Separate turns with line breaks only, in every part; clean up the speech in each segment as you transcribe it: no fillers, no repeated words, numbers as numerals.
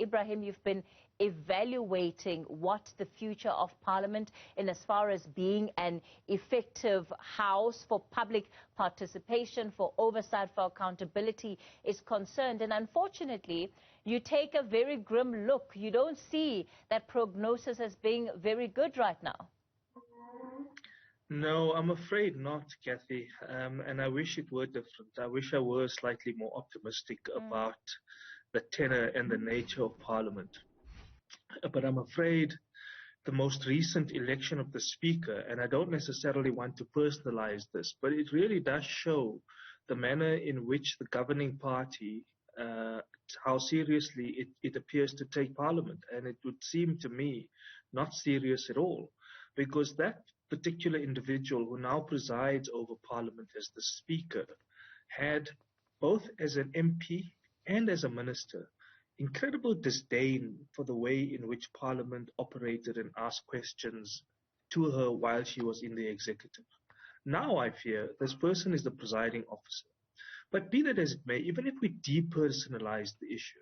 Ebrahim, you've been evaluating what the future of Parliament in as far as being an effective house for public participation, for oversight, for accountability is concerned. And unfortunately, you take a very grim look. You don't see that prognosis as being very good right now.
No, I'm afraid not, Kathy. And I wish it were different. I wish I were slightly more optimistic about the tenor and the nature of Parliament. But I'm afraid the most recent election of the Speaker, and I don't necessarily want to personalize this, but it really does show the manner in which the governing party, how seriously it appears to take Parliament. And it would seem to me not serious at all, because that particular individual who now presides over Parliament as the Speaker had, both as an MP and as a minister, incredible disdain for the way in which Parliament operated and asked questions to her while she was in the executive. Now I fear this person is the presiding officer. But be that as it may, even if we depersonalize the issue,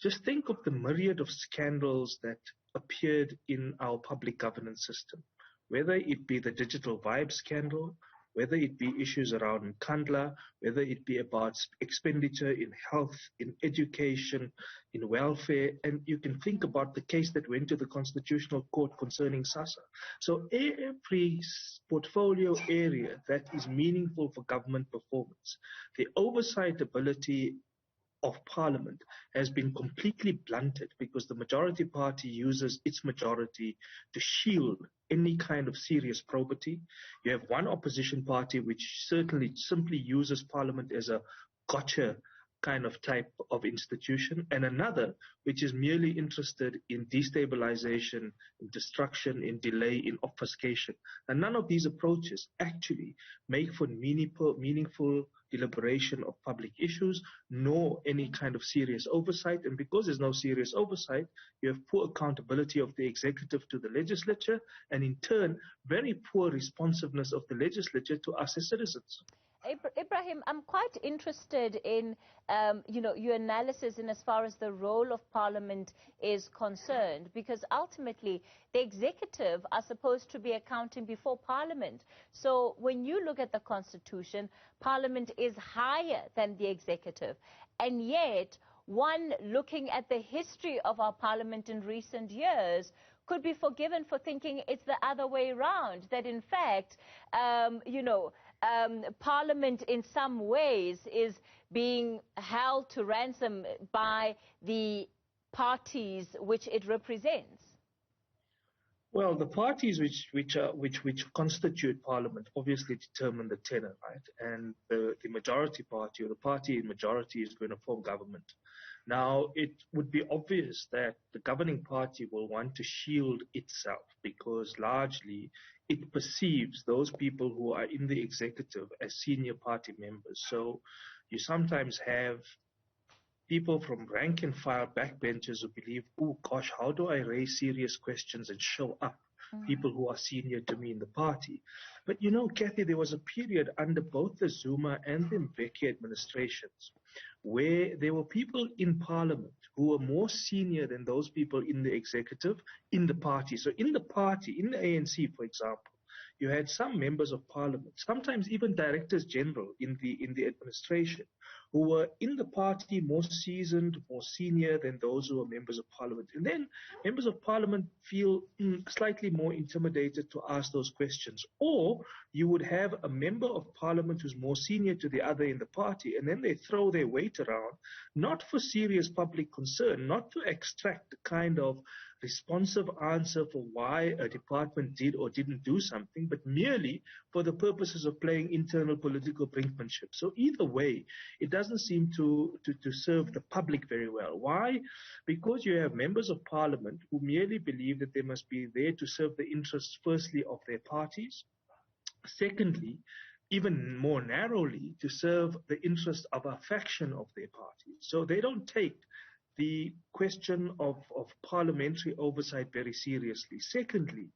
just think of the myriad of scandals that appeared in our public governance system, whether it be the digital vibe scandal, whether it be issues around Nkandla, whether it be about expenditure in health, in education, in welfare, and you can think about the case that went to the Constitutional Court concerning SASSA. So every portfolio area that is meaningful for government performance, the oversight ability of Parliament has been completely blunted because the majority party uses its majority to shield any kind of serious probity. You have one opposition party which certainly simply uses Parliament as a gotcha kind of type of institution, and another which is merely interested in destabilization, in destruction, in delay, in obfuscation. And none of these approaches actually make for meaningful deliberation of public issues, nor any kind of serious oversight. And because there's no serious oversight, you have poor accountability of the executive to the legislature, and in turn, very poor responsiveness of the legislature to us as citizens.
Ebrahim, I'm quite interested in, your analysis in as far as the role of Parliament is concerned, because ultimately the executive are supposed to be accounting before Parliament. So when you look at the Constitution, Parliament is higher than the executive, and yet one looking at the history of our Parliament in recent years could be forgiven for thinking it's the other way around, that in fact, Parliament in some ways is being held to ransom by the parties which it represents.
Well, the parties which constitute Parliament obviously determine the tenor, right? And the majority party, or the party in majority, is going to form government. Now, it would be obvious that the governing party will want to shield itself because largely it perceives those people who are in the executive as senior party members. So you sometimes have people from rank and file backbenchers who believe, oh gosh, how do I raise serious questions and show up people who are senior to me in the party? But Kathy, there was a period under both the Zuma and the Mbeki administrations where there were people in Parliament who were more senior than those people in the executive, in the party. So in the party, in the ANC, for example, you had some members of Parliament, sometimes even directors general in the administration, who were in the party more seasoned, more senior than those who were members of Parliament. And then members of Parliament feel slightly more intimidated to ask those questions. Or you would have a member of Parliament who's more senior to the other in the party, and then they throw their weight around, not for serious public concern, not to extract the kind of responsive answer for why a department did or didn't do something, but merely for the purposes of playing internal political brinkmanship. So either way, it doesn't seem to serve the public very well. Why? Because you have members of Parliament who merely believe that they must be there to serve the interests, firstly, of their parties, secondly, even more narrowly, to serve the interest of a faction of their party. So they don't take the question of parliamentary oversight very seriously. Secondly,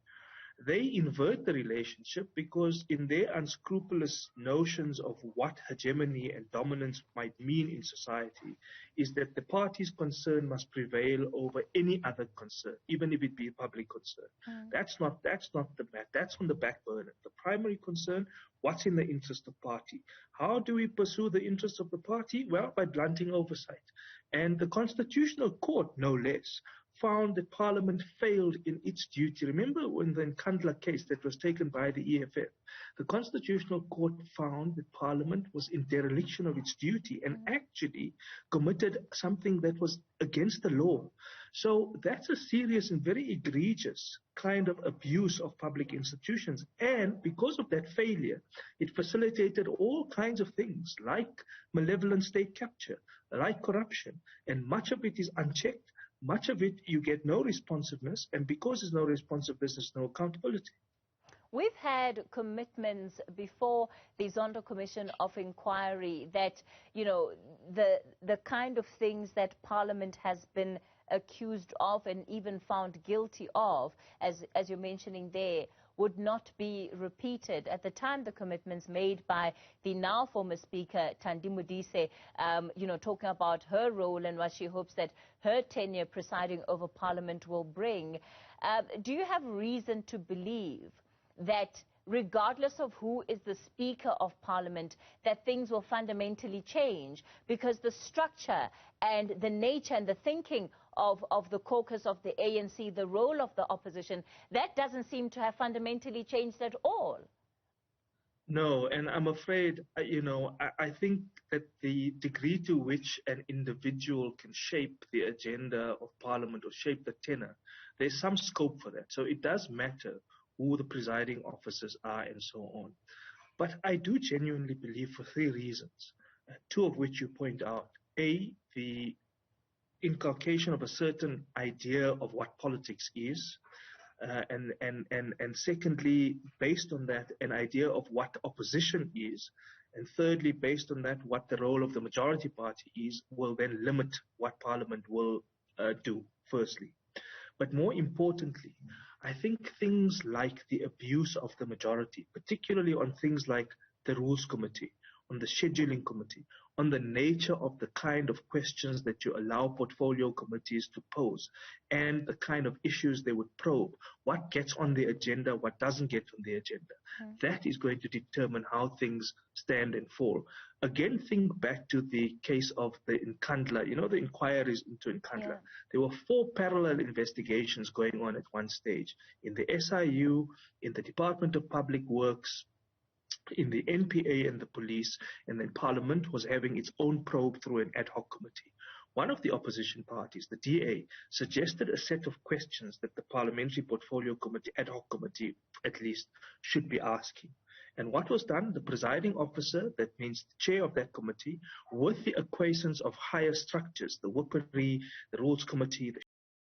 They invert the relationship because in their unscrupulous notions of what hegemony and dominance might mean in society is that the party's concern must prevail over any other concern, even if it be public concern. That's not the matter. That's on the back burner. The primary concern, what's in the interest of party? How do we pursue the interests of the party? Well, by blunting oversight. And the Constitutional Court, no less, found that Parliament failed in its duty. Remember when the Nkandla case that was taken by the EFF, the Constitutional Court found that Parliament was in dereliction of its duty and actually committed something that was against the law. So that's a serious and very egregious kind of abuse of public institutions. And because of that failure, it facilitated all kinds of things like malevolent state capture, like corruption, and much of it is unchecked. Much of it, you get no responsiveness, and because there's no responsiveness, there's no accountability.
We've had commitments before the Zondo Commission of Inquiry that, you know, the kind of things that Parliament has been accused of and even found guilty of, as you're mentioning there, would not be repeated. At the time, the commitments made by the now former Speaker, Thandi Modise, you know, talking about her role and what she hopes that her tenure presiding over Parliament will bring. Do you have reason to believe that regardless of who is the Speaker of Parliament, that things will fundamentally change? Because the structure and the nature and the thinking of the caucus of the ANC, the role of the opposition, that doesn't seem to have fundamentally changed at all.
No, and I'm afraid, you know, I think that the degree to which an individual can shape the agenda of Parliament or shape the tenor, there's some scope for that. So it does matter who the presiding officers are and so on. But I do genuinely believe for three reasons, two of which you point out. A, the inculcation of a certain idea of what politics is, and secondly, based on that, an idea of what opposition is, and thirdly, based on that, what the role of the majority party is, will then limit what Parliament will do, firstly. But more importantly, I think things like the abuse of the majority, particularly on things like the Rules Committee, on the Scheduling Committee, on the nature of the kind of questions that you allow portfolio committees to pose, and the kind of issues they would probe, what gets on the agenda, what doesn't get on the agenda. That is going to determine how things stand and fall. Again, think back to the case of the Nkandla, you know, the inquiries into Nkandla. Yeah. There were 4 parallel investigations going on at one stage, in the SIU, in the Department of Public Works, in the NPA and the police, and then Parliament was having its own probe through an ad hoc committee. One of the opposition parties, the DA, suggested a set of questions that the Parliamentary Portfolio Committee, ad hoc committee at least, should be asking. And what was done? The presiding officer, that means the chair of that committee, with the acquiescence of higher structures, the Whippery, the Rules Committee, the